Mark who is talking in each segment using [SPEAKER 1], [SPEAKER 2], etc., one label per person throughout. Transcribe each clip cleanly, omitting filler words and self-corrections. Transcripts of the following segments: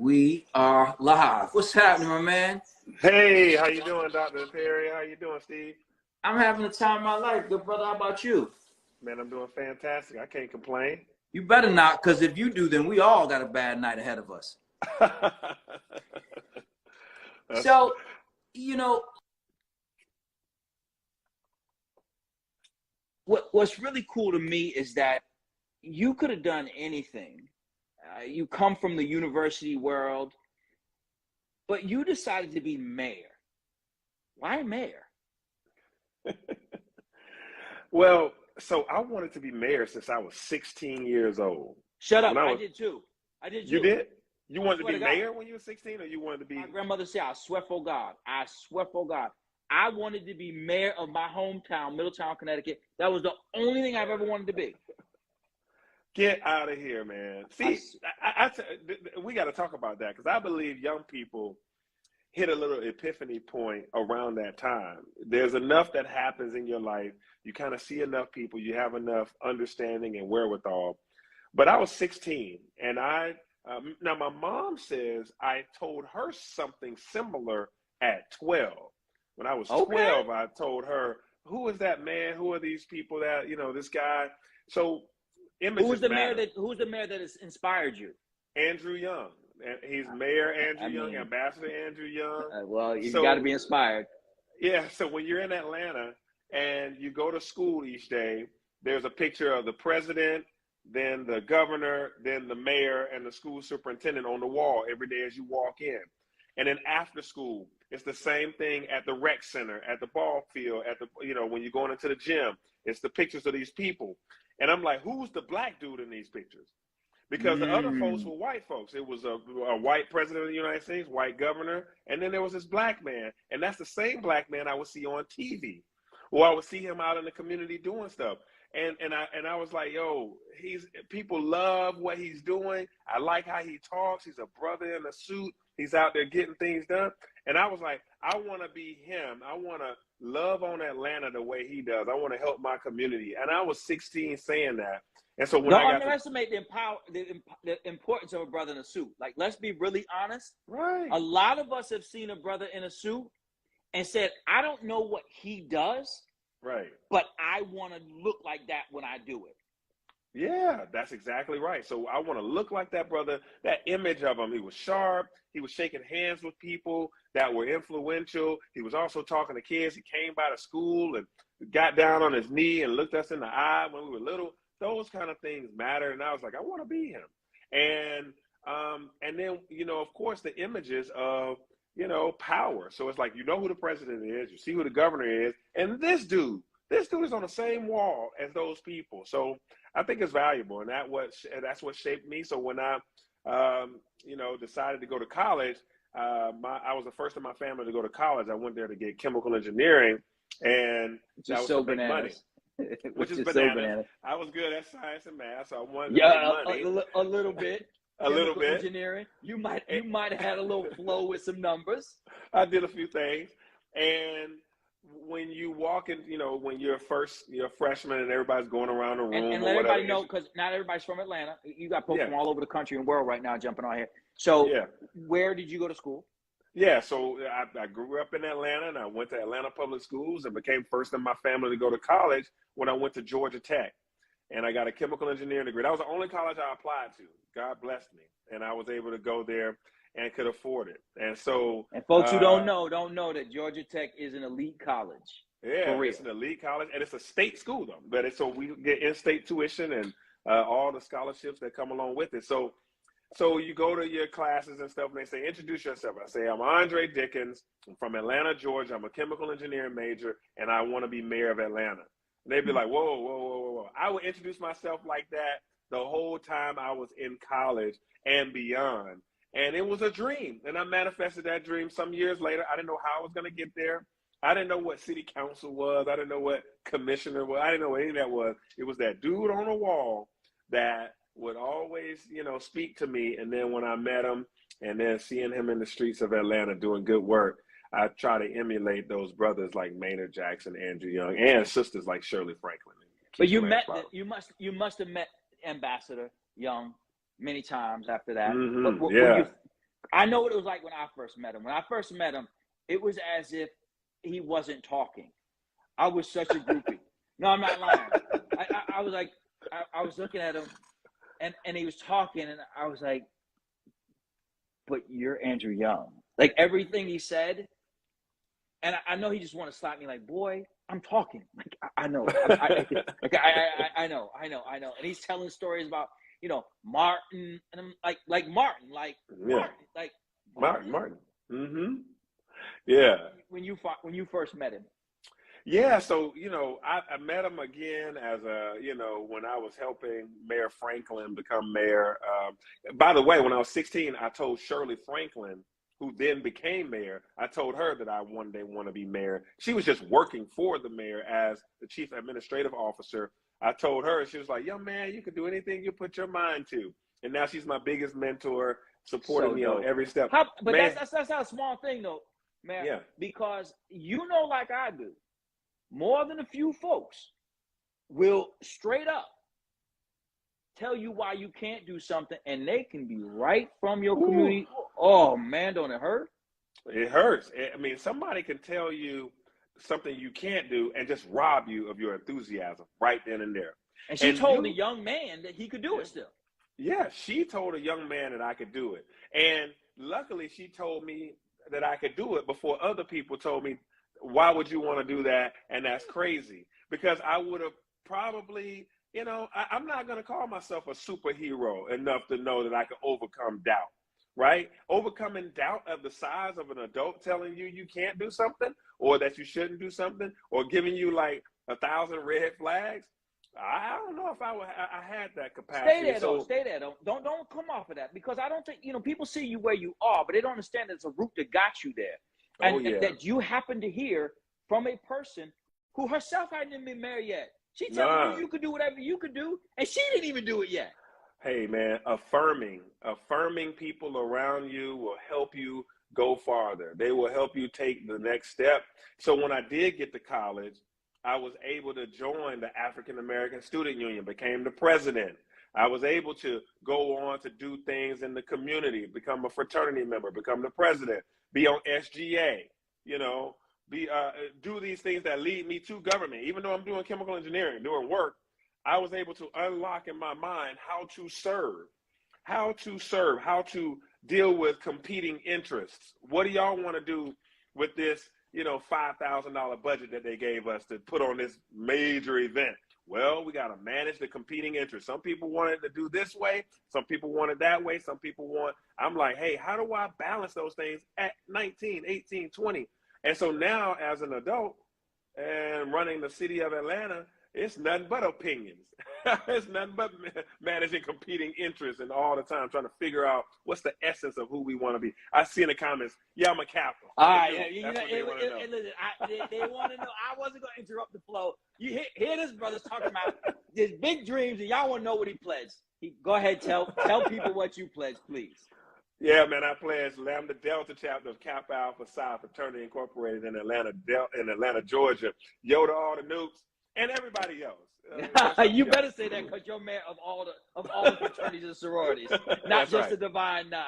[SPEAKER 1] We are live. What's happening, my man?
[SPEAKER 2] Hey, how you doing, Dr. Perry? How you doing, Steve?
[SPEAKER 1] I'm having the time of my life, good brother. How about you?
[SPEAKER 2] Man, I'm doing fantastic. I can't complain.
[SPEAKER 1] You better not, because if you do, then we all got a bad night ahead of us. So, you know, what's really cool to me is that you could have done anything. You come from the university world, but you decided to be mayor. Why mayor?
[SPEAKER 2] Well, so I wanted to be mayor since I was 16 years old.
[SPEAKER 1] Shut up. I did too.
[SPEAKER 2] You did? You wanted to be
[SPEAKER 1] God.
[SPEAKER 2] mayor when you were 16, or you wanted to be?
[SPEAKER 1] My grandmother said, I swear for God. I swear for God. I wanted to be mayor of my hometown, Middletown, Connecticut. That was the only thing I've ever wanted to be.
[SPEAKER 2] Get out of here, man. See, we got to talk about that, because I believe young people hit a little epiphany point around that time. There's enough that happens in your life. You kind of see enough people. You have enough understanding and wherewithal. But I was 16, and now my mom says I told her something similar at 12. When I was 12, I told her, who is that man? Who are these people that, this guy? So
[SPEAKER 1] Who's the mayor that has inspired you?
[SPEAKER 2] Andrew Young. He's Mayor Andrew Young, Ambassador Andrew Young.
[SPEAKER 1] Well, you've got to be inspired.
[SPEAKER 2] Yeah, so when you're in Atlanta and you go to school each day, there's a picture of the president, then the governor, then the mayor, and the school superintendent on the wall every day as you walk in. And then after school, it's the same thing at the rec center, at the ball field, when you're going into the gym. It's the pictures of these people. And I'm like, who's the black dude in these pictures? Because the other folks were white folks. It was a white president of the United States, white governor, and then there was this black man. And that's the same black man I would see on TV, or I would see him out in the community doing stuff. And I was like, yo, people love what he's doing. I like how he talks. He's a brother in a suit. He's out there getting things done. And I was like, I want to be him. I want to love on Atlanta the way he does. I want to help my community. And I was 16 saying that. And so when
[SPEAKER 1] don't underestimate the importance of a brother in a suit. Like, let's be really honest.
[SPEAKER 2] Right.
[SPEAKER 1] A lot of us have seen a brother in a suit and said, I don't know what he does.
[SPEAKER 2] Right.
[SPEAKER 1] But I want to look like that when I do it.
[SPEAKER 2] Yeah, that's exactly right. So I want to look like that brother, that image of him. He was sharp. He was shaking hands with people that were influential. He was also talking to kids. He came by the school and got down on his knee and looked us in the eye when we were little. Those kind of things matter. And I was like, I want to be him. And then, of course, the images of, power. So it's like, who the president is, you see who the governor is, and this dude is on the same wall as those people. So I think it's valuable, and that's what shaped me. So when I, decided to go to college, I was the first in my family to go to college. I went there to get chemical engineering, and that was so bananas. Which is bananas. I was good at science and math, so I wanted to make money.
[SPEAKER 1] A little bit.
[SPEAKER 2] A little bit.
[SPEAKER 1] Engineering. You might have had a little flow with some numbers.
[SPEAKER 2] I did a few things. And when you walk in, when you're a freshman and everybody's going around the room.
[SPEAKER 1] And let everybody know, because not everybody's from Atlanta. You got folks from all over the country and world right now jumping on here. So where did you go to school?
[SPEAKER 2] Yeah, so I grew up in Atlanta, and I went to Atlanta Public Schools and became first in my family to go to college when I went to Georgia Tech. And I got a chemical engineering degree. That was the only college I applied to. God blessed me. And I was able to go there and could afford it. And so...
[SPEAKER 1] And folks who don't know that Georgia Tech is an elite college.
[SPEAKER 2] Yeah, it's an elite college. And it's a state school, though. But so we get in-state tuition and all the scholarships that come along with it. So you go to your classes and stuff, and they say, introduce yourself. I say, I'm Andre Dickens. I'm from Atlanta, Georgia. I'm a chemical engineering major, and I want to be mayor of Atlanta. And they'd be like, whoa. I would introduce myself like that the whole time I was in college and beyond. And it was a dream. And I manifested that dream some years later. I didn't know how I was going to get there. I didn't know what city council was. I didn't know what commissioner was. I didn't know what any of that was. It was that dude on the wall that would always, speak to me. And then when I met him and then seeing him in the streets of Atlanta doing good work, I try to emulate those brothers like Maynard Jackson, Andrew Young, and sisters like Shirley Franklin.
[SPEAKER 1] But you must have met Ambassador Young many times after that. I know what it was like when I first met him. When I first met him, it was as if he wasn't talking. I was such a groupie. No, I'm not lying. I was like, I was looking at him, and he was talking, and I was like, but you're Andrew Young. Like everything he said, and I know he just want to slap me like, boy, I'm talking. Like I know. I know. And he's telling stories about, Martin, and I'm like Martin,
[SPEAKER 2] Yeah.
[SPEAKER 1] like
[SPEAKER 2] Martin. Mm-hmm. Yeah.
[SPEAKER 1] When you first met him.
[SPEAKER 2] Yeah, so I met him again as when I was helping Mayor Franklin become mayor. By the way, when I was 16, I told Shirley Franklin, who then became mayor, I told her that I one day want to be mayor. She was just working for the mayor as the chief administrative officer. I told her, she was like, "Young man, you can do anything you put your mind to." And now she's my biggest mentor, supporting me on every step.
[SPEAKER 1] But
[SPEAKER 2] man,
[SPEAKER 1] that's not a small thing though, man.
[SPEAKER 2] Yeah.
[SPEAKER 1] Because like I do, more than a few folks will straight up tell you why you can't do something, and they can be right from your community. Oh man, don't it hurt?
[SPEAKER 2] It hurts. I mean, somebody can tell you something you can't do and just rob you of your enthusiasm right then and there.
[SPEAKER 1] And she told the young man that he could do it still.
[SPEAKER 2] Yeah, she told a young man that I could do it. And luckily, she told me that I could do it before other people told me, why would you want to do that? And that's crazy. Because I would have probably, I'm not going to call myself a superhero enough to know that I can overcome doubt, right? Overcoming doubt of the size of an adult telling you can't do something, or that you shouldn't do something, or giving you like 1,000 red flags. I don't know if I had that capacity.
[SPEAKER 1] Stay there, though. Stay there, though. Don't come off of that, because I don't think, people see you where you are, but they don't understand there's a route that got you there. And that you happen to hear from a person who herself hadn't even been married yet. She telling you could do whatever you could do, and she didn't even do it yet.
[SPEAKER 2] Hey, man, affirming people around you will help you go farther. They will help you take the next step. So when I did get to college, I was able to join the African American Student Union, became the president. I was able to go on to do things in the community, become a fraternity member, become the president, be on SGA, do these things that lead me to government. Even though I'm doing chemical engineering, doing work, I was able to unlock in my mind how to serve, how to deal with competing interests. What do y'all want to do with this, $5,000 budget that they gave us to put on this major event? Well, we got to manage the competing interests. Some people wanted to do this way. Some people want it that way. Some people I'm like, hey, how do I balance those things at 19, 18, 20? And so now as an adult and running the city of Atlanta, it's nothing but opinions. It's nothing but managing competing interests, and all the time trying to figure out what's the essence of who we want to be. I see in the comments, yeah, I'm a Captain.
[SPEAKER 1] All right, they want to know. I wasn't going to interrupt the flow. You hear this brother's talking about his big dreams, and y'all want to know what he pledged. Go ahead, tell people what you pledged, please.
[SPEAKER 2] Yeah, man, I pledged Lambda Delta chapter of Kappa Alpha Psi Fraternity Incorporated in Atlanta, Georgia. Yo to all the nukes and everybody else.
[SPEAKER 1] You better say that, because you're mayor of all the fraternities and sororities, not just the Divine Nine.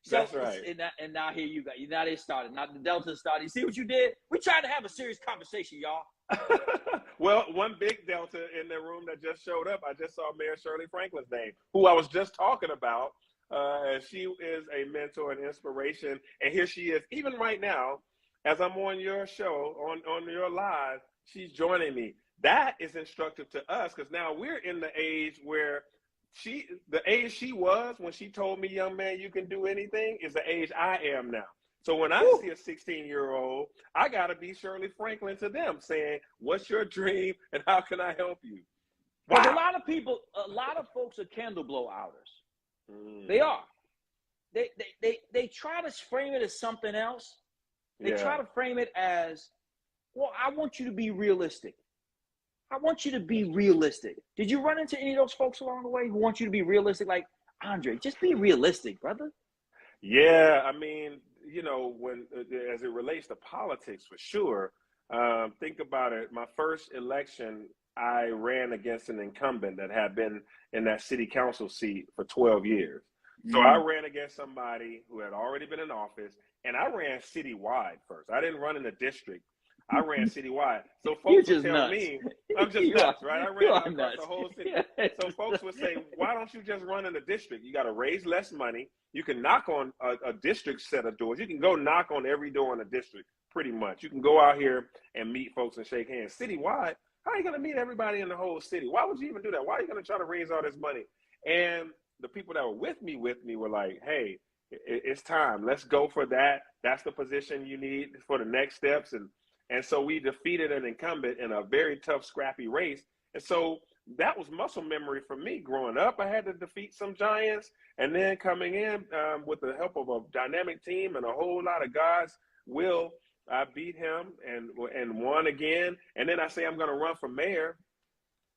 [SPEAKER 1] So,
[SPEAKER 2] that's right.
[SPEAKER 1] And now here you go. Now they started. Now the Delta started. You see what you did? We tried to have a serious conversation, y'all.
[SPEAKER 2] Well, one big Delta in the room that just showed up, I just saw Mayor Shirley Franklin's name, who I was just talking about. She is a mentor and inspiration. And here she is, even right now, as I'm on your show, on your live, she's joining me. That is instructive to us, because now we're in the age where the age she was when she told me, young man, you can do anything, is the age I am now. So when I see a 16-year-old, I got to be Shirley Franklin to them, saying, what's your dream and how can I help you?
[SPEAKER 1] Wow. A lot of folks are candle blow outers. They are. They try to frame it as something else. They try to frame it as, well, I want you to be realistic. I want you to be realistic. Did you run into any of those folks along the way who want you to be realistic? Like, Andre, just be realistic, brother.
[SPEAKER 2] Yeah, I mean, when as it relates to politics, for sure. Think about it. My first election, I ran against an incumbent that had been in that city council seat for 12 years. So I ran against somebody who had already been in office, and I ran citywide first. I didn't run in a district. I ran citywide. So
[SPEAKER 1] You're
[SPEAKER 2] folks would
[SPEAKER 1] just
[SPEAKER 2] tell
[SPEAKER 1] nuts.
[SPEAKER 2] me, I'm just
[SPEAKER 1] you
[SPEAKER 2] nuts,
[SPEAKER 1] are,
[SPEAKER 2] right? I
[SPEAKER 1] you
[SPEAKER 2] ran
[SPEAKER 1] are
[SPEAKER 2] across the
[SPEAKER 1] nuts.
[SPEAKER 2] whole city. So folks would say, why don't you just run in a district? You got to raise less money. You can knock on a district set of doors. You can go knock on every door in a district, pretty much. You can go out here and meet folks and shake hands. Citywide, how are you going to meet everybody in the whole city? Why would you even do that? Why are you going to try to raise all this money? And the people that were with me were like, hey, it's time. Let's go for that. That's the position you need for the next steps. And so we defeated an incumbent in a very tough, scrappy race. And so that was muscle memory for me. Growing up, I had to defeat some giants. And then coming in with the help of a dynamic team and a whole lot of God's will, I beat him and won again. And then I say I'm going to run for mayor.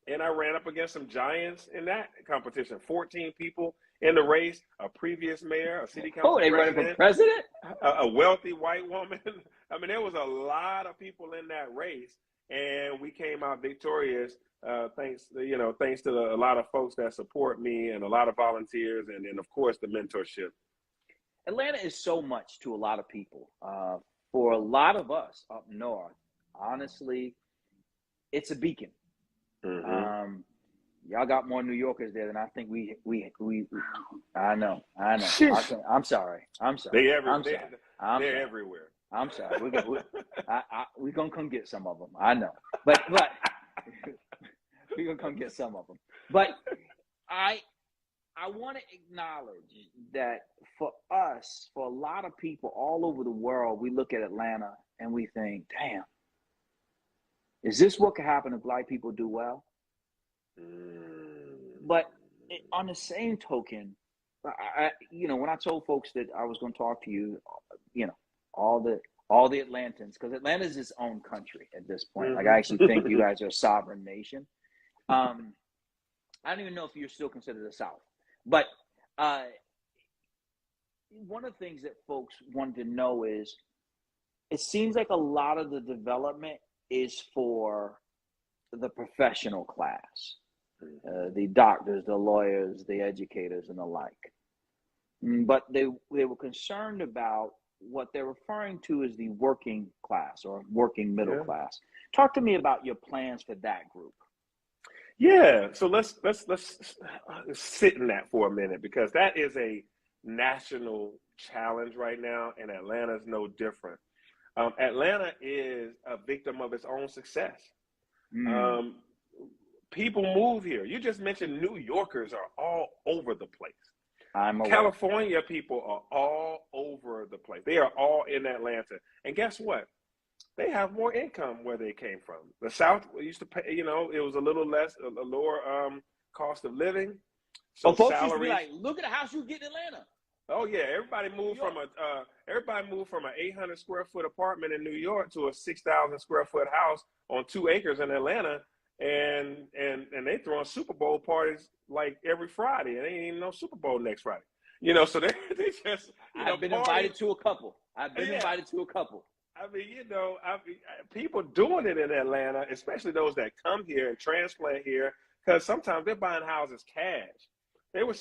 [SPEAKER 2] And I ran up against some giants in that competition. 14 people in the race, a previous mayor, a city council
[SPEAKER 1] they running for president?
[SPEAKER 2] a wealthy white woman. I mean, there was a lot of people in that race, and we came out victorious thanks to a lot of folks that support me and a lot of volunteers and of course, the mentorship.
[SPEAKER 1] Atlanta is so much to a lot of people. For a lot of us up north, honestly, it's a beacon.
[SPEAKER 2] Mm-hmm.
[SPEAKER 1] Y'all got more New Yorkers there than I think we I know. I'm sorry.
[SPEAKER 2] They're everywhere.
[SPEAKER 1] I'm sorry. We're gonna come get some of them. I know, but we're gonna come get some of them. But I want to acknowledge that for us, for a lot of people all over the world, we look at Atlanta and we think, damn, is this what could happen if Black people do well? But on the same token, when I told folks that I was going to talk to you, all the Atlantans, because Atlanta is its own country at this point.
[SPEAKER 2] Mm-hmm.
[SPEAKER 1] Like, I actually think you guys are a sovereign nation. I don't even know if you're still considered the South, but one of the things that folks wanted to know is, it seems like a lot of the development is for the professional class, the doctors, the lawyers, the educators, and the like. But they were concerned about what they're referring to as the working class or working middle class. Talk to me about your plans for that group.
[SPEAKER 2] Yeah, so let's sit in that for a minute, because that is a national challenge right now, and Atlanta's no different. Atlanta is a victim of its own success. People move here. You just mentioned New Yorkers are all over the place. California people are all over the place. They are all in Atlanta. And guess what? They have more income where they came from. The South used to pay, it was a little less, a lower cost of living.
[SPEAKER 1] So folks used to be like, look at the house you get in Atlanta.
[SPEAKER 2] Oh yeah, everybody moved from an 800 square foot apartment in New York to a 6,000 square foot house on 2 acres in Atlanta, and they throwing Super Bowl parties like every Friday, and ain't even no Super Bowl next Friday. So they just
[SPEAKER 1] I've been invited to a couple. I mean,
[SPEAKER 2] people doing it in Atlanta, especially those that come here and transplant here, because sometimes they're buying houses cash. They were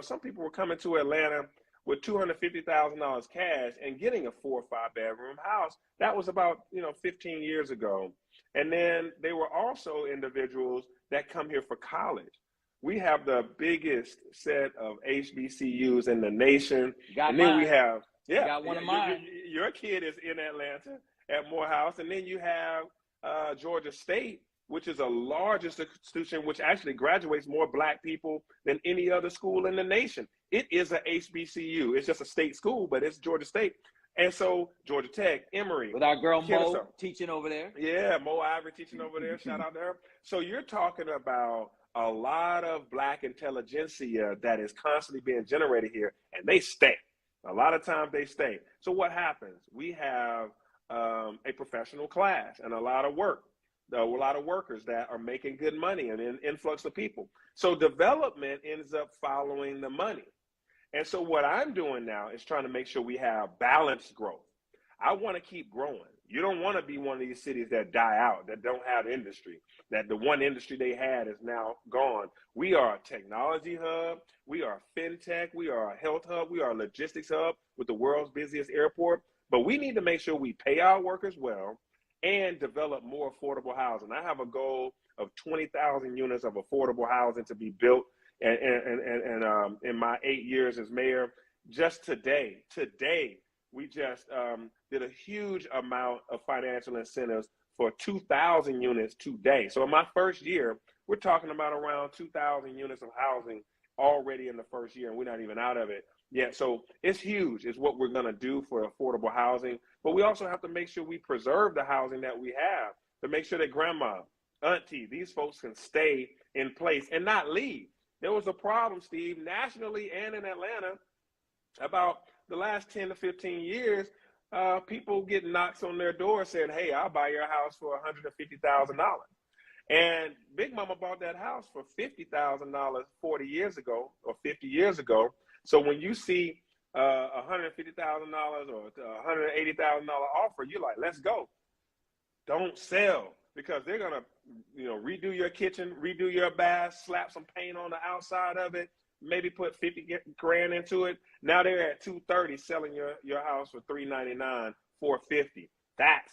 [SPEAKER 2] some people were coming to Atlanta with $250,000 cash and getting a 4 or 5 bedroom house. That was about 15 years ago. And then they were also individuals that come here for college. We have the biggest set of HBCUs in the nation.
[SPEAKER 1] Then
[SPEAKER 2] we have
[SPEAKER 1] got one of mine.
[SPEAKER 2] Your kid is in Atlanta at Morehouse, and then you have Georgia State, which is a large institution, which actually graduates more Black people than any other school in the nation. It is a HBCU. It's just a state school, but it's Georgia State. And so Georgia Tech, Emory.
[SPEAKER 1] With our girl Mo teaching over there.
[SPEAKER 2] Yeah, Mo Ivory teaching over there. Shout out to her. So you're talking about a lot of Black intelligentsia that is constantly being generated here, and they stay. A lot of times they stay. So what happens? We have a professional class and a lot of work. There are a lot of workers that are making good money and an influx of people. So development ends up following the money. And so what I'm doing now is trying to make sure we have balanced growth. I want to keep growing. You don't want to be one of these cities that die out, that don't have industry, that the one industry they had is now gone. We are a technology hub. We are a fintech. We are a health hub. We are a logistics hub with the world's busiest airport. But we need to make sure we pay our workers well and develop more affordable housing. I have a goal of 20,000 units of affordable housing to be built in my 8 years as mayor. Just today, we just did a huge amount of financial incentives for 2,000 units today. So in my first year, we're talking about around 2,000 units of housing already in the first year, and we're not even out of it yet. So it's huge. It's what we're going to do for affordable housing. But we also have to make sure we preserve the housing that we have to make sure that grandma, auntie, these folks can stay in place and not leave. There was a problem, Steve, nationally and in Atlanta about the last 10 to 15 years. People get knocks on their door saying, hey, I'll buy your house for $150,000. And Big Mama bought that house for $50,000 40 years ago or 50 years ago. So when you see $150,000 or $180,000 offer, you're like, let's go. Don't sell, because they're going to, redo your kitchen, redo your bath, slap some paint on the outside of it, maybe put 50 grand into it. Now they're at 230 selling your house for $399, $450. That's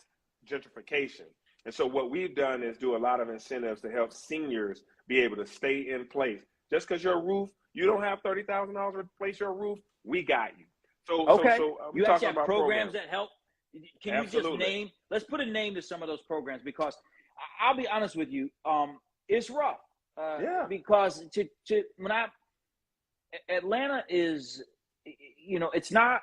[SPEAKER 2] gentrification. And so what we've done is do a lot of incentives to help seniors be able to stay in place. Just because your roof, you don't have $30,000 to replace your roof, we got you. So
[SPEAKER 1] you actually have programs that help. Can
[SPEAKER 2] Absolutely.
[SPEAKER 1] You just name? Let's put a name to some of those programs, because I'll be honest with you, it's rough. Because Atlanta is, it's not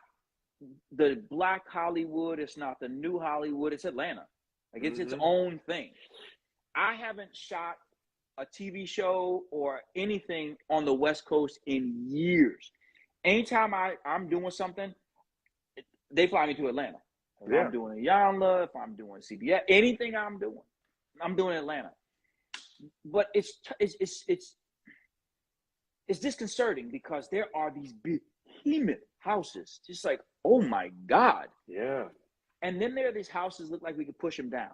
[SPEAKER 1] the Black Hollywood, it's not the new Hollywood, it's Atlanta. Like, it's its own thing. I haven't shot a TV show or anything on the West Coast in years. Anytime I'm doing something, they fly me to Atlanta. If I'm doing a Yamla, if I'm doing CBS, anything I'm doing Atlanta. But it's disconcerting, because there are these behemoth houses, just like, oh my God.
[SPEAKER 2] Yeah.
[SPEAKER 1] And then there are these houses look like we could push them down.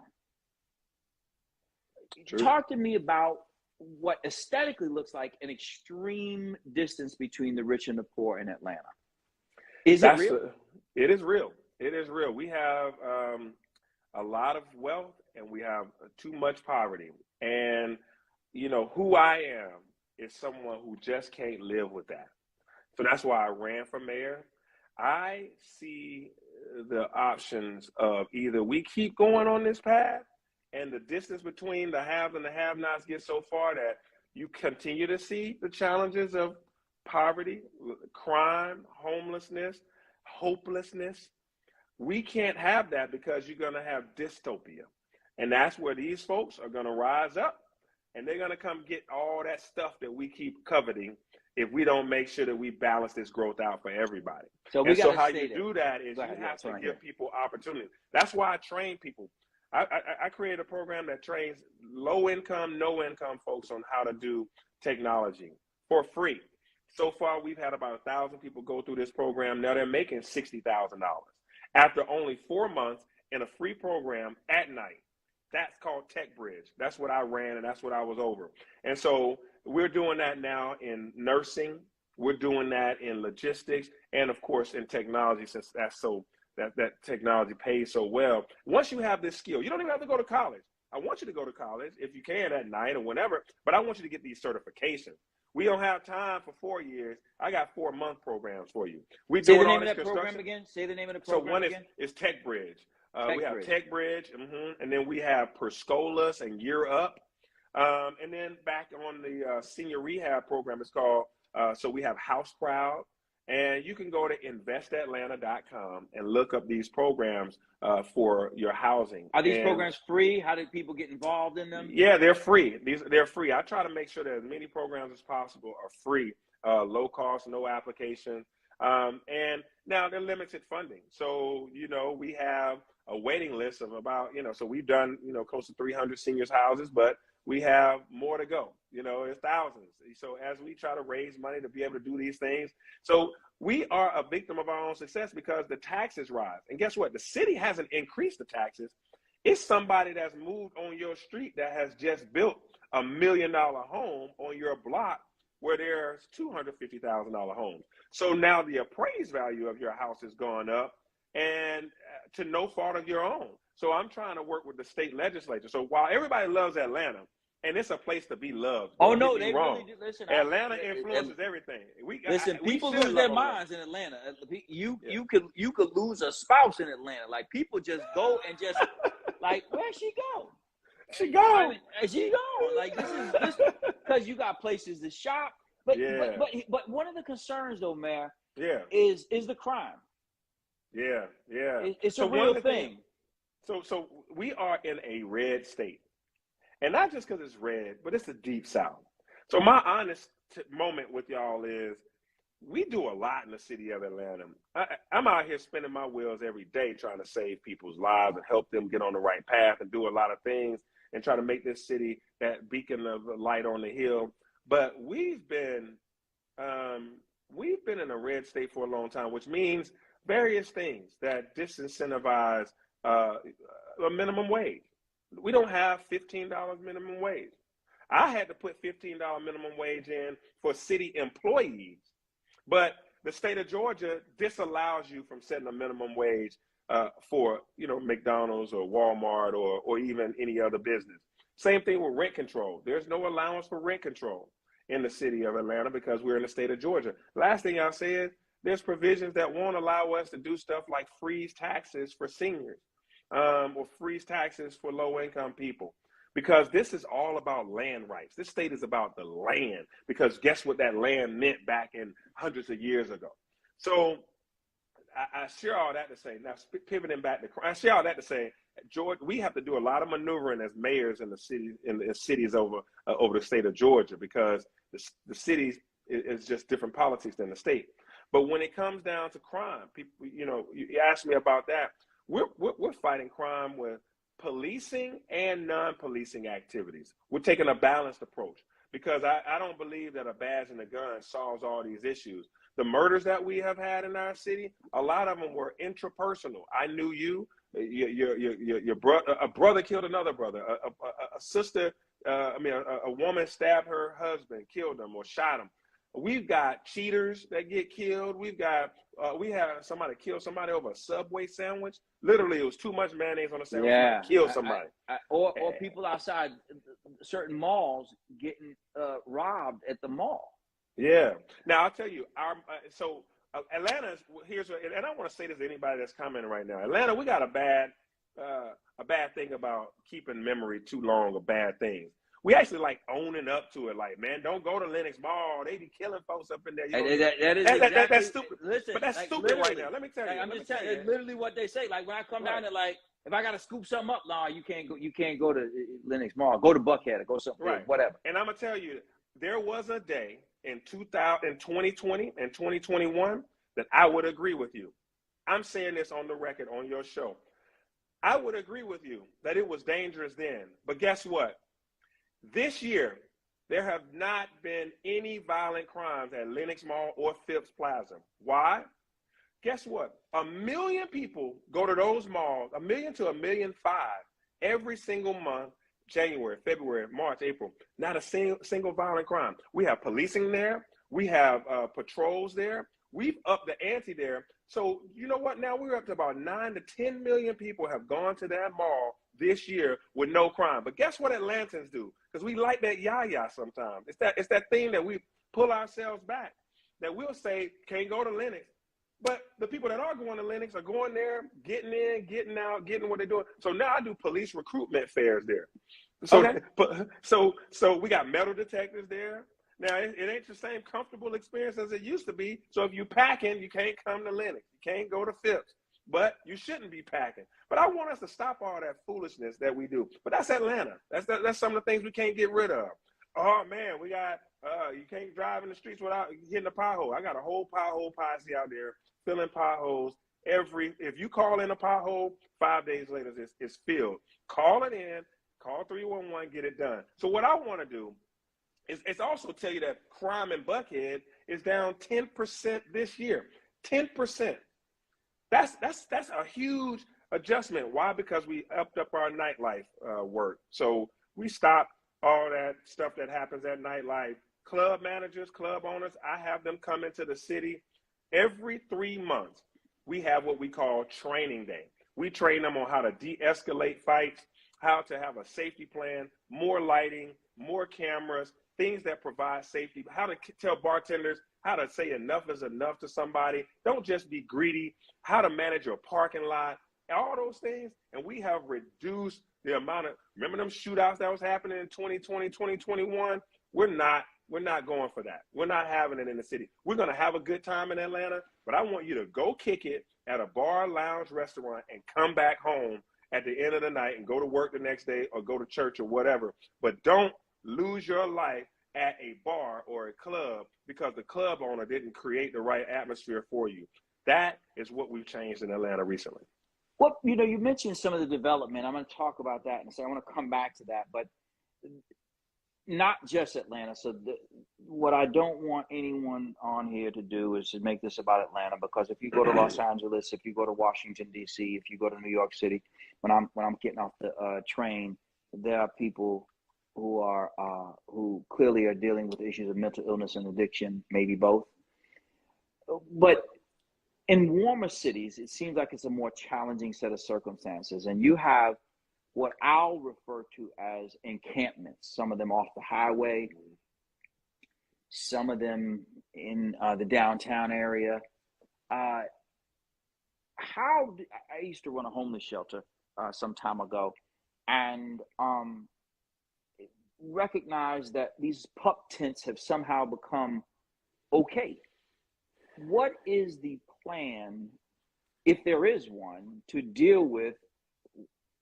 [SPEAKER 2] True.
[SPEAKER 1] Talk to me about what aesthetically looks like an extreme distance between the rich and the poor in Atlanta. Is it real?
[SPEAKER 2] It is real. It is real. We have a lot of wealth, and we have too much poverty. And, who I am is someone who just can't live with that. So that's why I ran for mayor. I see the options of either we keep going on this path, and the distance between the haves and the have-nots gets so far that you continue to see the challenges of poverty, crime, homelessness, hopelessness. We can't have that, because you're going to have dystopia. And that's where these folks are going to rise up, and they're going to come get all that stuff that we keep coveting if we don't make sure that we balance this growth out for everybody.
[SPEAKER 1] So how you
[SPEAKER 2] do that is you have to give people opportunity. That's why I train people. I create a program that trains low-income, no-income folks on how to do technology for free. So far, we've had about 1,000 people go through this program. Now they're making $60,000 after only 4 months in a free program at night. That's called Tech Bridge. That's what I ran, and that's what I was over. And so we're doing that now in nursing. We're doing that in logistics, and of course in technology, since that technology pays so well. Once you have this skill, you don't even have to go to college. I want you to go to college if you can at night or whenever, but I want you to get these certifications. We don't have time for 4 years. I got 4-month programs for you.
[SPEAKER 1] Say the name of that program again. Say the name of the program again.
[SPEAKER 2] So one is Tech Bridge. We have Tech Bridge, and then we have Perscolas and Year Up. And then back on the senior rehab program, it's called, so we have House Proud. And you can go to investatlanta.com and look up these programs for your housing.
[SPEAKER 1] Are these programs free? How do people get involved in them?
[SPEAKER 2] Yeah, they're free. They're free. I try to make sure that as many programs as possible are free, low cost, no application. And now they're limited funding. So, we have a waiting list of about, so we've done, close to 300 seniors houses, but we have more to go. There's thousands. So as we try to raise money to be able to do these things, so we are a victim of our own success because the taxes rise. And guess what? The city hasn't increased the taxes. It's somebody that's moved on your street that has just built $1 million home on your block where there's $250,000 homes. So now the appraised value of your house has gone up, and to no fault of your own. So I'm trying to work with the state legislature. So while everybody loves Atlanta, and it's a place to be loved.
[SPEAKER 1] Oh no, they really do. Listen,
[SPEAKER 2] Atlanta influences everything.
[SPEAKER 1] People lose their minds in Atlanta. You could lose a spouse in Atlanta. Like people just go and just like, where'd she go?
[SPEAKER 2] She go.
[SPEAKER 1] She go. Like this is because you got places to shop. But one of the concerns though, Mayor, is the crime.
[SPEAKER 2] Yeah.
[SPEAKER 1] It's a real thing.
[SPEAKER 2] So we are in a red state. And not just because it's red, but it's the deep South. So my honest moment with y'all is we do a lot in the city of Atlanta. I'm out here spinning my wheels every day trying to save people's lives and help them get on the right path and do a lot of things and try to make this city that beacon of light on the hill. But we've been in a red state for a long time, which means various things that disincentivize a minimum wage. We don't have $15 minimum wage. I had to put $15 minimum wage in for city employees, but the state of Georgia disallows you from setting a minimum wage for McDonald's or Walmart or even any other business. Same thing with rent control. There's no allowance for rent control in the city of Atlanta because we're in the state of Georgia. Last thing I'll say is there's provisions that won't allow us to do stuff like freeze taxes for seniors. Or freeze taxes for low-income people, because this is all about land rights. This state is about the land, because guess what that land meant back in hundreds of years ago. So I share all that to say, now pivoting back to, I share all that to say, Georgia, we have to do a lot of maneuvering as mayors in the cities over the state of Georgia, because the cities is just different politics than the state. But when it comes down to crime, people, you asked me about that. We're fighting crime with policing and non-policing activities. We're taking a balanced approach because I don't believe that a badge and a gun solves all these issues. The murders that we have had in our city, a lot of them were intrapersonal. I knew you, your brother, a brother killed another brother, a sister, a woman stabbed her husband, killed him or shot him. We've got cheaters that get killed. We had somebody kill somebody over a Subway sandwich. Literally, it was too much mayonnaise on the sandwich. Yeah, kill somebody.
[SPEAKER 1] Or people outside certain malls getting robbed at the mall.
[SPEAKER 2] Yeah. Now I'll tell you, Atlanta. And I want to say this to anybody that's commenting right now. Atlanta, we got a bad thing about keeping memory too long of bad things. We actually like owning up to it. Like, man, don't go to Lenox Mall. They be killing folks up in there. That's stupid. Listen, but that's stupid right now. Let me tell you.
[SPEAKER 1] I'm just telling you. It's literally what they say. Like when I come down there, like if I gotta scoop something up, nah, you can't go to Lenox Mall. Go to Buckhead or go something. Whatever.
[SPEAKER 2] And I'm gonna tell you, there was a day in 2020 and 2021 that I would agree with you. I'm saying this on the record on your show. I would agree with you that it was dangerous then. But guess what? This year, there have not been any violent crimes at Lenox Mall or Phipps Plaza. Why? Guess what? 1 million people go to those malls, 1 million to 1.5 million every single month, January, February, March, April. Not a single violent crime. We have policing there. We have patrols there. We've upped the ante there. So you know what? Now we're up to about 9 to 10 million people have gone to that mall this year with no crime. But guess what Atlantans do? Because we like that yah-yah sometimes. It's that thing that we pull ourselves back, that we'll say, can't go to Lenox. But the people that are going to Lenox are going there, getting in, getting out, getting what they're doing. So now I do police recruitment fairs there. So, okay. So we got metal detectors there. Now, it ain't the same comfortable experience as it used to be. So if you packing, you can't come to Lenox. You can't go to Phipps. But you shouldn't be packing. But I want us to stop all that foolishness that we do. But that's Atlanta. That's some of the things we can't get rid of. Oh man, we got you can't drive in the streets without hitting a pothole. I got a whole pothole posse out there filling potholes. If you call in a pothole, 5 days later it's filled. Call it in, call 311, get it done. So what I want to do is also tell you that crime in Buckhead is down 10% this year. 10%. That's a huge adjustment. Why? Because we upped up our nightlife work. So we stopped all that stuff that happens at nightlife. Club managers, club owners, I have them come into the city every 3 months. We have what we call training day. We train them on how to de-escalate fights, how to have a safety plan, more lighting, more cameras, things that provide safety, how to tell bartenders how to say enough is enough to somebody. Don't just be greedy, how to manage your parking lot, all those things. And we have reduced the amount of, remember them shootouts that was happening in 2020, 2021? We're not going for that. We're not having it in the city. We're going to have a good time in Atlanta, but I want you to go kick it at a bar, lounge, restaurant, and come back home at the end of the night and go to work the next day or go to church or whatever. But don't lose your life at a bar or a club because the club owner didn't create the right atmosphere for you. That is what we've changed in Atlanta recently.
[SPEAKER 1] Well, you mentioned some of the development. I'm going to talk about that and say I want to come back to that, but not just Atlanta. So what I don't want anyone on here to do is to make this about Atlanta, because if you go to Los Angeles, if you go to Washington, D.C., if you go to New York City, when I'm getting off the train, there are people who clearly are dealing with issues of mental illness and addiction, maybe both. But in warmer cities, it seems like it's a more challenging set of circumstances. And you have what I'll refer to as encampments, some of them off the highway, some of them in the downtown area. I used to run a homeless shelter some time ago, and recognized that these pup tents have somehow become okay. What is the plan, if there is one, to deal with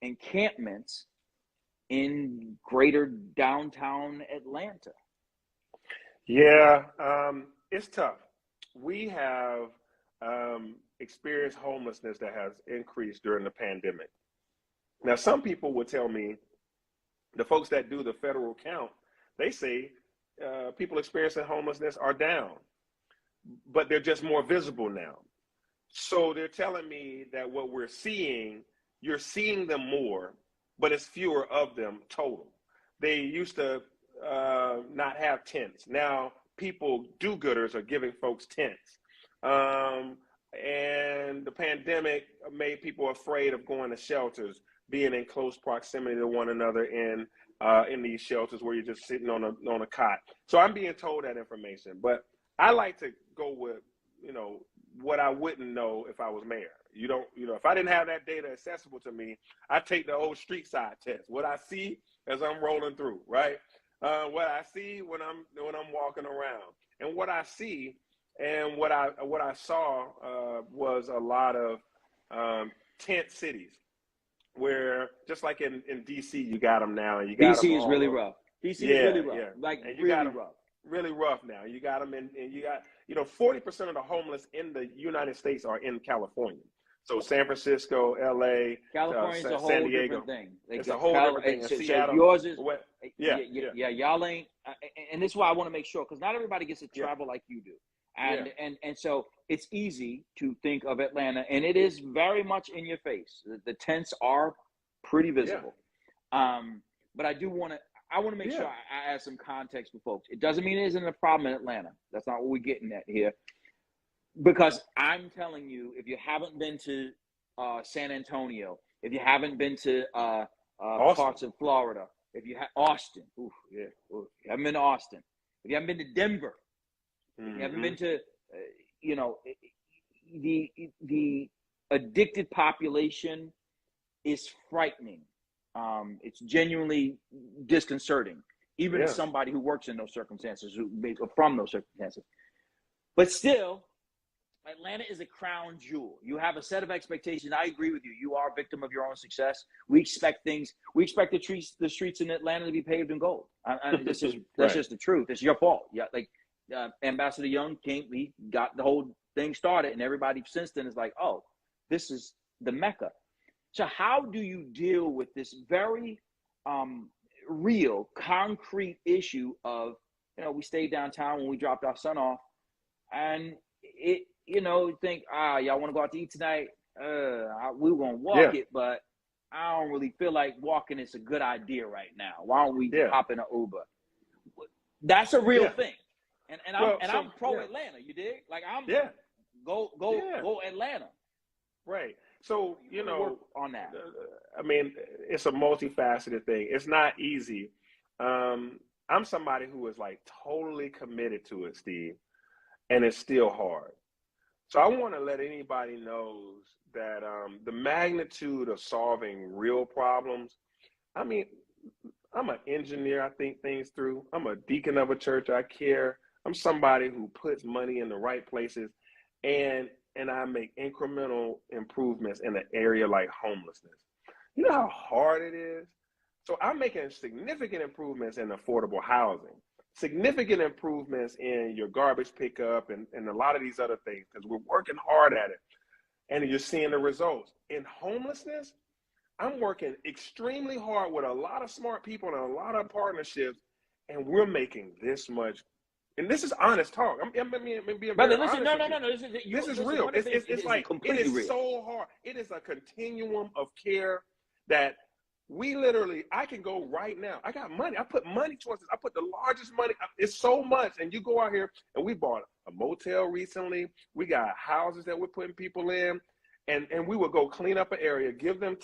[SPEAKER 1] encampments in greater downtown Atlanta?
[SPEAKER 2] Yeah, it's tough. We have experienced homelessness that has increased during the pandemic. Now, some people would tell me, the folks that do the federal count, they say people experiencing homelessness are down, but they're just more visible now. So they're telling me that what we're seeing, you're seeing them more, but it's fewer of them total. They used to not have tents. Now people, do-gooders, are giving folks tents. And the pandemic made people afraid of going to shelters, being in close proximity to one another in these shelters where you're just sitting on a cot. So I'm being told that information, but I like to go with, what I wouldn't know if I was mayor. If I didn't have that data accessible to me, I take the old street side test. What I see as I'm rolling through, right? What I see when I'm walking around, and what I see and what I saw was a lot of tent cities, where just like in DC, you got them now, and you got
[SPEAKER 1] DC is really rough. DC is really rough.
[SPEAKER 2] Yeah.
[SPEAKER 1] Like,
[SPEAKER 2] and you
[SPEAKER 1] really
[SPEAKER 2] got them
[SPEAKER 1] rough.
[SPEAKER 2] Really rough now. You got them and you got 40% of the homeless in the United States are in California. So San Francisco, LA,
[SPEAKER 1] California is a whole
[SPEAKER 2] San Diego.
[SPEAKER 1] different thing.
[SPEAKER 2] It's a whole different thing.
[SPEAKER 1] So
[SPEAKER 2] Seattle,
[SPEAKER 1] yours is
[SPEAKER 2] yeah.
[SPEAKER 1] Y'all ain't, and this is why I want to make sure, because not everybody gets to travel like you do, and so it's easy to think of Atlanta, and it is very much in your face. The tents are pretty visible, but I want to make sure I add some context for folks. It doesn't mean it isn't a problem in Atlanta. That's not what we're getting at here. Because I'm telling you, if you haven't been to San Antonio, if you haven't been to parts of Florida, if you have Austin, if you haven't been to Austin, if you haven't been to Denver, if you haven't been to, the addicted population is frightening. It's genuinely disconcerting, even as somebody who works in those circumstances, from those circumstances. But still, Atlanta is a crown jewel. You have a set of expectations. I agree with you. You are a victim of your own success. We expect things. We expect the streets in Atlanta to be paved in gold. That's
[SPEAKER 2] Right.
[SPEAKER 1] just the truth. It's your fault. Yeah, like Ambassador Young came. He got the whole thing started, and everybody since then is like, oh, this is the Mecca. So how do you deal with this very real, concrete issue of, we stayed downtown when we dropped our son off, and think, y'all want to go out to eat tonight? We were gonna walk it, but I don't really feel like walking. It's a good idea right now. Why don't we hop in an Uber? That's a real thing, and I'm pro Atlanta. You dig? Like I'm go Atlanta.
[SPEAKER 2] Right. So
[SPEAKER 1] work on that.
[SPEAKER 2] I mean, it's a multifaceted thing. It's not easy. I'm somebody who is like totally committed to it, Steve, and it's still hard. So I want to let anybody knows that the magnitude of solving real problems. I mean, I'm an engineer. I think things through. I'm a deacon of a church. I care. I'm somebody who puts money in the right places, and I make incremental improvements in an area like homelessness. You know how hard it is? So I'm making significant improvements in affordable housing, significant improvements in your garbage pickup and a lot of these other things, because we're working hard at it. And you're seeing the results. In homelessness, I'm working extremely hard with a lot of smart people and a lot of partnerships, and we're making this much. And this is honest talk. I'm being
[SPEAKER 1] Brother,
[SPEAKER 2] very
[SPEAKER 1] listen,
[SPEAKER 2] honest.
[SPEAKER 1] No.
[SPEAKER 2] This is real. It's like, it is real. So hard. It is a continuum of care that we literally, I can go right now. I got money. I put money towards this. I put the largest money. It's so much. And you go out here, and we bought a motel recently. We got houses that we're putting people in. And we will go clean up an area, give them,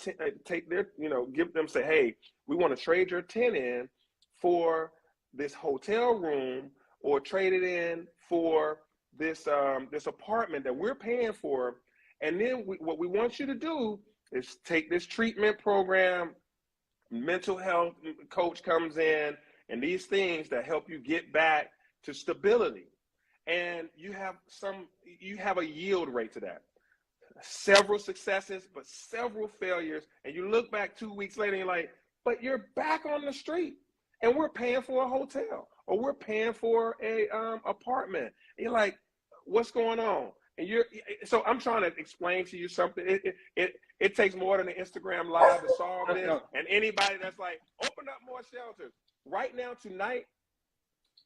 [SPEAKER 2] take their, give them, say, hey, we want to trade your tent in for this hotel room, or trade it in for this this apartment that we're paying for. And then what we want you to do is take this treatment program, mental health coach comes in, and these things that help you get back to stability. And you have a yield rate to that. Several successes, but several failures. And you look back 2 weeks later and you're like, but you're back on the street, and we're paying for a hotel, or we're paying for a apartment. And you're like, what's going on? And so I'm trying to explain to you something. It takes more than an Instagram live to solve this. And anybody that's like, open up more shelters. Right now, tonight,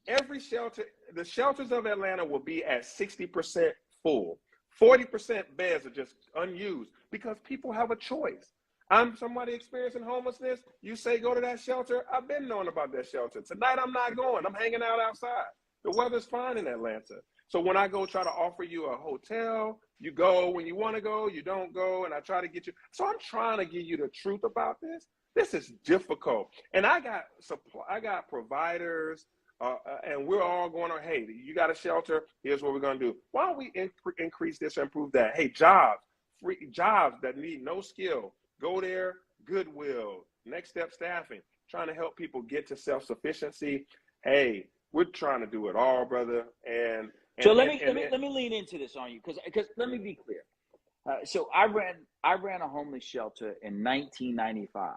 [SPEAKER 2] every shelter, the shelters of Atlanta will be at 60% full. 40% beds are just unused because people have a choice. I'm somebody experiencing homelessness. You say go to that shelter. I've been knowing about that shelter. Tonight I'm not going. I'm hanging out outside. The weather's fine in Atlanta. So when I go try to offer you a hotel, you go when you want to go, you don't go, and I try to get you. So I'm trying to give you the truth about this. This is difficult. And I got providers, and we're all going on, hey, you got a shelter, here's what we're going to do. Why don't we increase this or improve that? Hey, free jobs that need no skill. Go there, Goodwill, Next Step Staffing, trying to help people get to self-sufficiency. Hey, we're trying to do it all, brother.
[SPEAKER 1] So let me lean into this on you, because let me be clear. So I ran a homeless shelter in 1995,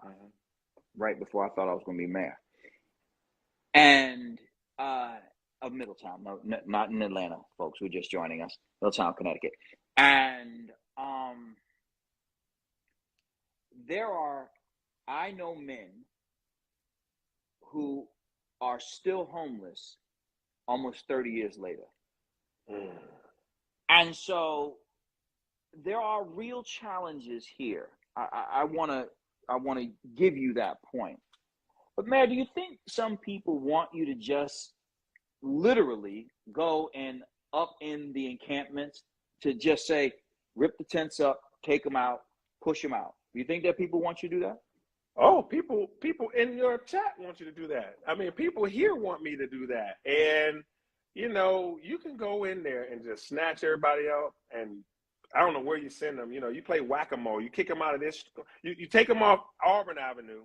[SPEAKER 1] right before I thought I was going to be mayor, and of Middletown, no, not in Atlanta, folks who are just joining us, Middletown, Connecticut, and I know men who are still homeless almost 30 years later. And so there are real challenges here. I want to give you that point. But Mayor, do you think some people want you to just literally go and up in the encampments to just say, rip the tents up, take them out, push them out? Do you think that people want you to do that?
[SPEAKER 2] Oh, people in your chat want you to do that. I mean, people here want me to do that. And, you can go in there and just snatch everybody out. And I don't know where you send them. You play whack-a-mole. You kick them out of this. You take them off Auburn Avenue,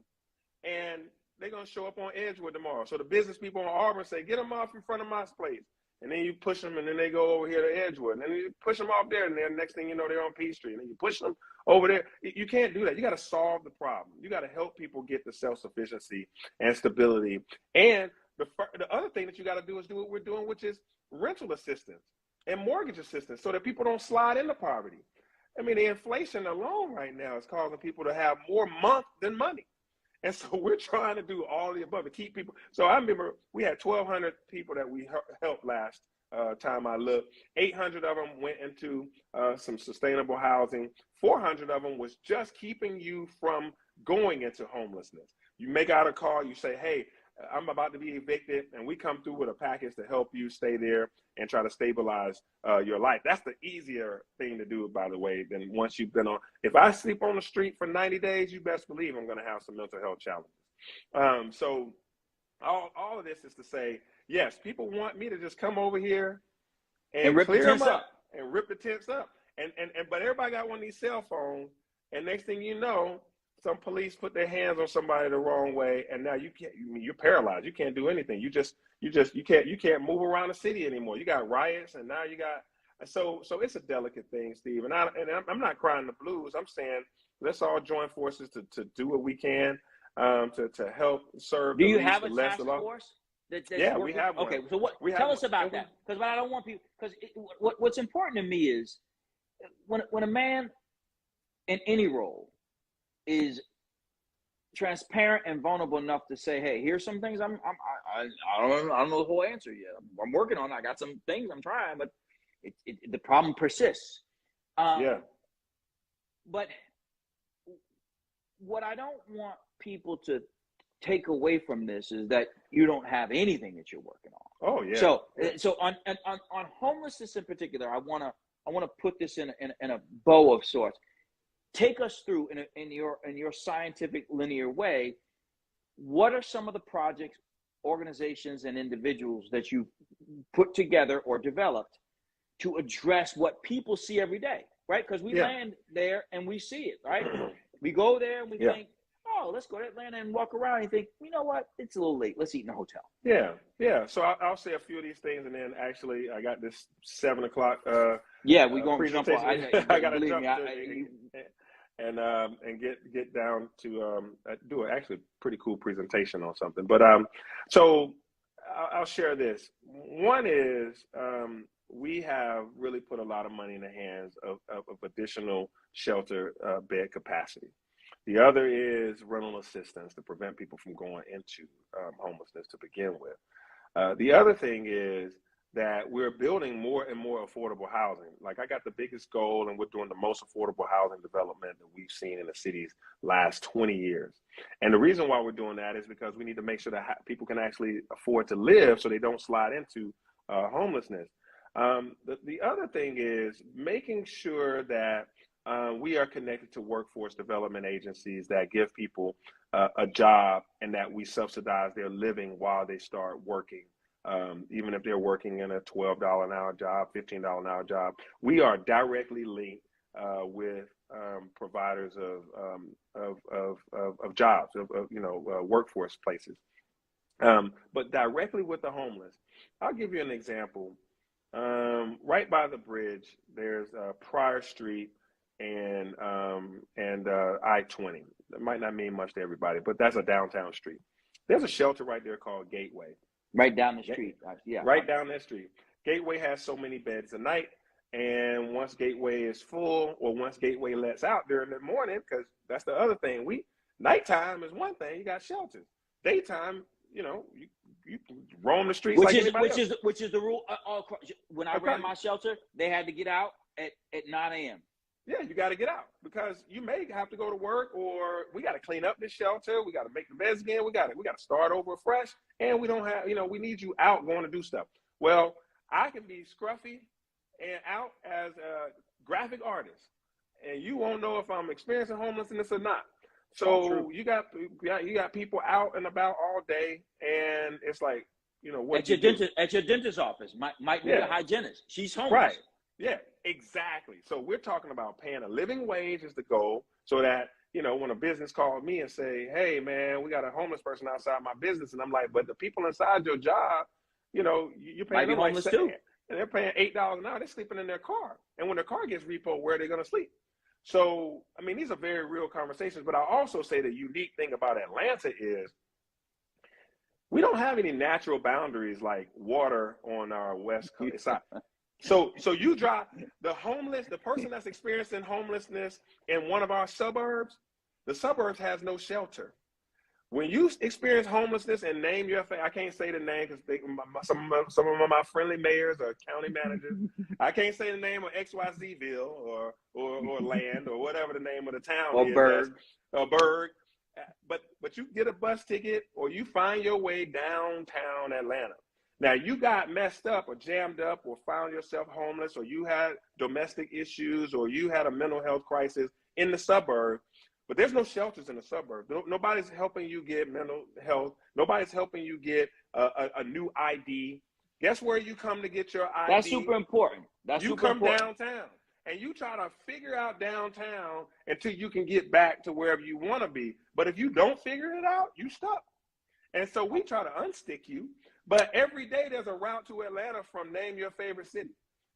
[SPEAKER 2] and they're going to show up on Edgewood tomorrow. So the business people on Auburn say, get them off in front of my place. and then you push them, and then they go over here to Edgewood, and then you push them off there, and then next thing you know, they're on Peachtree, and then you push them over there. You can't do that. You got to solve the problem. You got to help people get the self-sufficiency and stability. And the other thing that you got to do is do what we're doing, which is rental assistance and mortgage assistance, so that people don't slide into poverty. I mean, the inflation alone right now is causing people to have more month than money. And so we're trying to do all the above to keep people. So I remember we had 1,200 people that we helped last time I looked. 800 of them went into some sustainable housing. 400 of them was just keeping you from going into homelessness. You make out a call, you say, hey, I'm about to be evicted, and we come through with a package to help you stay there and try to stabilize your life. That's the easier thing to do, by the way, than once you've been on. If I sleep on the street for 90 days, you best believe I'm going to have some mental health challenges. So all of this is to say, yes, people want me to just come over here and
[SPEAKER 1] rip
[SPEAKER 2] clear
[SPEAKER 1] the
[SPEAKER 2] them
[SPEAKER 1] tents
[SPEAKER 2] up and rip the tents up. But everybody got one of these cell phones, and next thing you know, some police put their hands on somebody the wrong way, and now you're paralyzed. You can't do anything. You can't move around the city anymore. You got riots, and now you got so it's a delicate thing, Steve. And I'm not crying the blues. I'm saying let's all join forces to do what we can to help serve.
[SPEAKER 1] Do you have a task force?
[SPEAKER 2] Yeah, we have one.
[SPEAKER 1] Okay, so tell us about that, because I don't want people. Because what's important to me is when a man in any role is transparent and vulnerable enough to say, hey, here's some things I don't know the whole answer yet. I'm working on it. I got some things I'm trying, but the problem persists.
[SPEAKER 2] Yeah.
[SPEAKER 1] But what I don't want people to take away from this is that you don't have anything that you're working on.
[SPEAKER 2] Oh yeah.
[SPEAKER 1] So on homelessness in particular, I want to put this in a bow of sorts. Take us through in your scientific linear way. What are some of the projects, organizations, and individuals that you put together or developed to address what people see every day, right? Because we land there and we see it, right? We go there and we think, oh, let's go to Atlanta and walk around and think, you know what? It's a little late. Let's eat in a hotel.
[SPEAKER 2] Yeah. So I'll say a few of these things, and then actually I got this 7 o'clock.
[SPEAKER 1] We're going to jump on.
[SPEAKER 2] I got to jump and get down to do actually pretty cool presentation on something. But so I'll share this. One is we have really put a lot of money in the hands of additional shelter bed capacity. The other is rental assistance to prevent people from going into homelessness to begin with. The other thing is that we're building more and more affordable housing. Like I got the biggest goal, and we're doing the most affordable housing development that we've seen in the city's last 20 years. And the reason why we're doing that is because we need to make sure that people can actually afford to live so they don't slide into homelessness. The other thing is making sure that we are connected to workforce development agencies that give people a job, and that we subsidize their living while they start working. Even if they're working in a $12 an hour job, $15 an hour job, we are directly linked with providers of jobs, workforce places. But directly with the homeless, I'll give you an example. Right by the bridge, there's Pryor Street and I-20. It might not mean much to everybody, but that's a downtown street. There's a shelter right there called Gateway.
[SPEAKER 1] Right down the street.
[SPEAKER 2] Right down that street. Gateway has so many beds a night, and once Gateway is full, or once Gateway lets out during the morning, because that's the other thing. Nighttime is one thing. You got shelters. Daytime, you roam the streets
[SPEAKER 1] which is the rule. When I ran my shelter, they had to get out at 9 a.m.
[SPEAKER 2] Yeah, you got to get out, because you may have to go to work, or we got to clean up this shelter. We got to make the beds again. We got to start over fresh, and we don't have, we need you out going to do stuff. Well, I can be scruffy and out as a graphic artist, and you won't know if I'm experiencing homelessness or not. So you got people out and about all day, and it's like, what
[SPEAKER 1] at your dentist's office might be a hygienist. She's homeless.
[SPEAKER 2] Right. Yeah, exactly. So we're talking about paying a living wage is the goal, so that, when a business calls me and say, hey, man, we got a homeless person outside my business, and I'm like, but the people inside your job, you're
[SPEAKER 1] Might
[SPEAKER 2] paying
[SPEAKER 1] be
[SPEAKER 2] them like
[SPEAKER 1] homeless too.
[SPEAKER 2] they're paying $8 an hour. They're sleeping in their car, and when their car gets repoed, where are they going to sleep? So, I mean, these are very real conversations. But I also say the unique thing about Atlanta is we don't have any natural boundaries like water on our west coast. It's not, so you drive the person that's experiencing homelessness in one of our suburbs, the suburbs has no shelter. When you experience homelessness and name your I can't say the name because some of my friendly mayors or county managers, I can't say the name of XYZville or land or whatever the name of the town
[SPEAKER 1] Or
[SPEAKER 2] is.
[SPEAKER 1] Berg.
[SPEAKER 2] Berg. But you get a bus ticket or you find your way downtown Atlanta. Now you got messed up or jammed up or found yourself homeless or you had domestic issues or you had a mental health crisis in the suburb. But there's no shelters in the suburbs. Nobody's helping you get mental health. Nobody's helping you get a new ID. Guess where you come to get your ID?
[SPEAKER 1] That's super important.
[SPEAKER 2] You come downtown, and you try to figure out downtown until you can get back to wherever you want to be. But if you don't figure it out, you stuck. And so we try to unstick you. But every day there's a route to Atlanta from name your favorite city.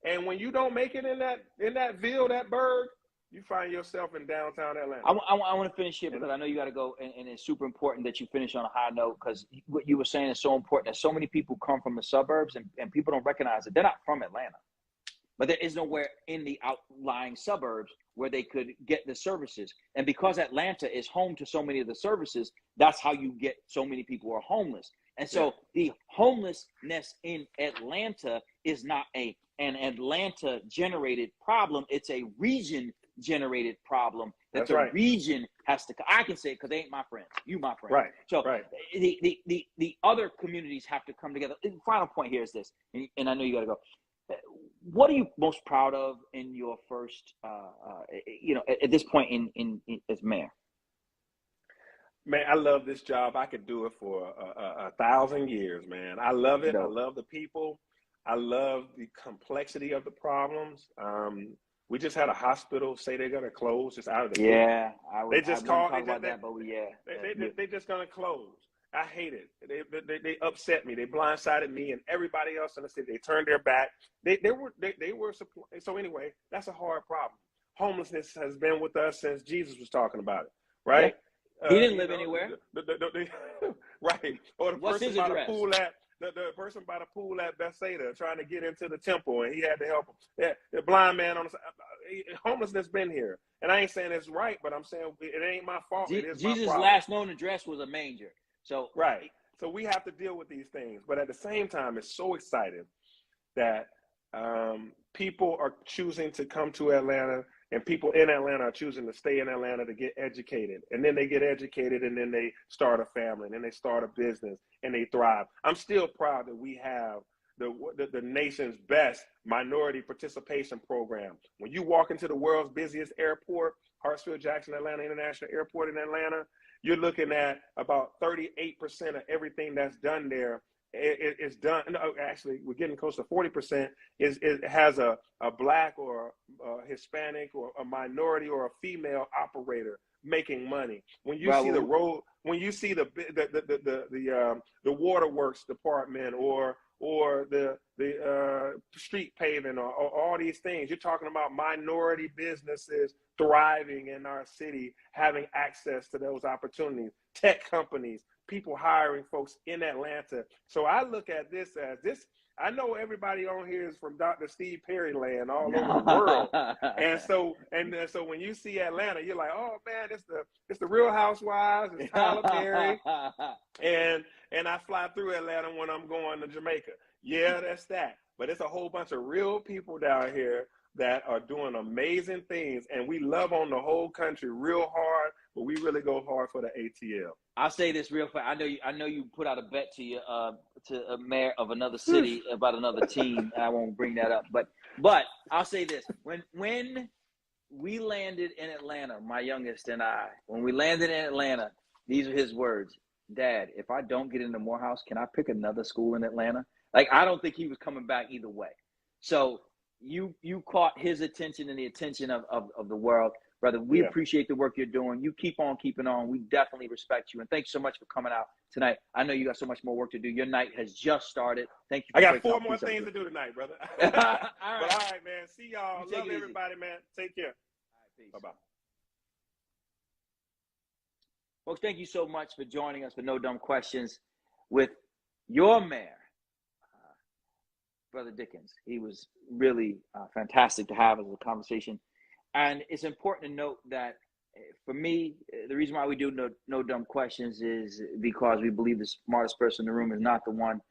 [SPEAKER 2] And when you don't make it in that ville, that burg, you find yourself in downtown Atlanta.
[SPEAKER 1] I want to finish here because I know you got to go, and it's super important that you finish on a high note because what you were saying is so important. That so many people come from the suburbs and people don't recognize it. They're not from Atlanta, but there is nowhere in the outlying suburbs where they could get the services. And because Atlanta is home to so many of the services, that's how you get so many people who are homeless. And so the homelessness in Atlanta is not an Atlanta generated problem. It's a region generated problem that the region has to. I can say it because they ain't my friends. You my friend.
[SPEAKER 2] Right.
[SPEAKER 1] So the other communities have to come together. The final point here is this, and I know you got to go. What are you most proud of in your first, at this point in as mayor?
[SPEAKER 2] Man, I love this job. I could do it for 1,000 years, man. I love it. I love the people. I love the complexity of the problems. We just had a hospital say they're going to close. It's out of the blue.
[SPEAKER 1] Yeah,
[SPEAKER 2] they just called.
[SPEAKER 1] They're
[SPEAKER 2] just going to close. I hate it. They upset me. They blindsided me and everybody else in the city. They turned their back. They were so anyway. That's a hard problem. Homelessness has been with us since Jesus was talking about it, right?
[SPEAKER 1] Yeah. He didn't live anywhere.
[SPEAKER 2] Right. Or the
[SPEAKER 1] What's
[SPEAKER 2] person
[SPEAKER 1] his
[SPEAKER 2] by
[SPEAKER 1] address?
[SPEAKER 2] the pool at the person by the pool at Bethsaida trying to get into the temple, and he had to help him. Yeah, the blind man on the side. Homelessness been here, and I ain't saying it's right, but I'm saying it ain't my fault. It is
[SPEAKER 1] Jesus'
[SPEAKER 2] my problem.
[SPEAKER 1] last known address was a manger. So
[SPEAKER 2] right. So we have to deal with these things, but at the same time, it's so exciting that people are choosing to come to Atlanta. And people in Atlanta are choosing to stay in Atlanta to get educated. And then they get educated and then they start a family and then they start a business and they thrive. I'm still proud that we have the nation's best minority participation program. When you walk into the world's busiest airport, Hartsfield-Jackson Atlanta International Airport in Atlanta, you're looking at about 38% of everything that's done there is done. No, actually, we're getting close to 40%. It has a black or a Hispanic or a minority or a female operator making money. When you see the road, when you see the waterworks department or the street paving or all these things, you're talking about minority businesses thriving in our city, having access to those opportunities, tech companies, people hiring folks in Atlanta. So I look at this as this. I know everybody on here is from Dr.Steve Perry land all over the world, and so when you see Atlanta, you're like, oh man, it's the Real Housewives, it's Tyler Perry, and I fly through Atlanta when I'm going to Jamaica. Yeah, that's that. But it's a whole bunch of real people down here that are doing amazing things, and we love on the whole country real hard, but we really go hard for the ATL.
[SPEAKER 1] I'll say this real fast. I know you put out a bet to a mayor of another city about another team. I won't bring that up, but I'll say this: when we landed in Atlanta, my youngest and I, when we landed in Atlanta, these are his words: "Dad, if I don't get into Morehouse, can I pick another school in Atlanta?" Like, I don't think he was coming back either way. So you caught his attention and the attention of the world. Brother, we appreciate the work you're doing. You keep on keeping on. We definitely respect you. And thanks so much for coming out tonight. I know you got so much more work to do. Your night has just started. Thank you.
[SPEAKER 2] I got 4 more things to do tonight, brother.
[SPEAKER 1] All right.
[SPEAKER 2] But all right, man. See y'all. Love everybody, man. Take care. Bye-bye.
[SPEAKER 1] Folks, thank you so much for joining us for No Dumb Questions with your mayor, Brother Dickens. He was really fantastic to have as a conversation. And it's important to note that for me, the reason why we do no Dumb Questions is because we believe the smartest person in the room is not the one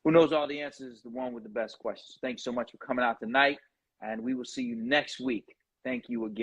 [SPEAKER 1] who knows all the answers, the one with the best questions. Thanks so much for coming out tonight, and we will see you next week. Thank you again.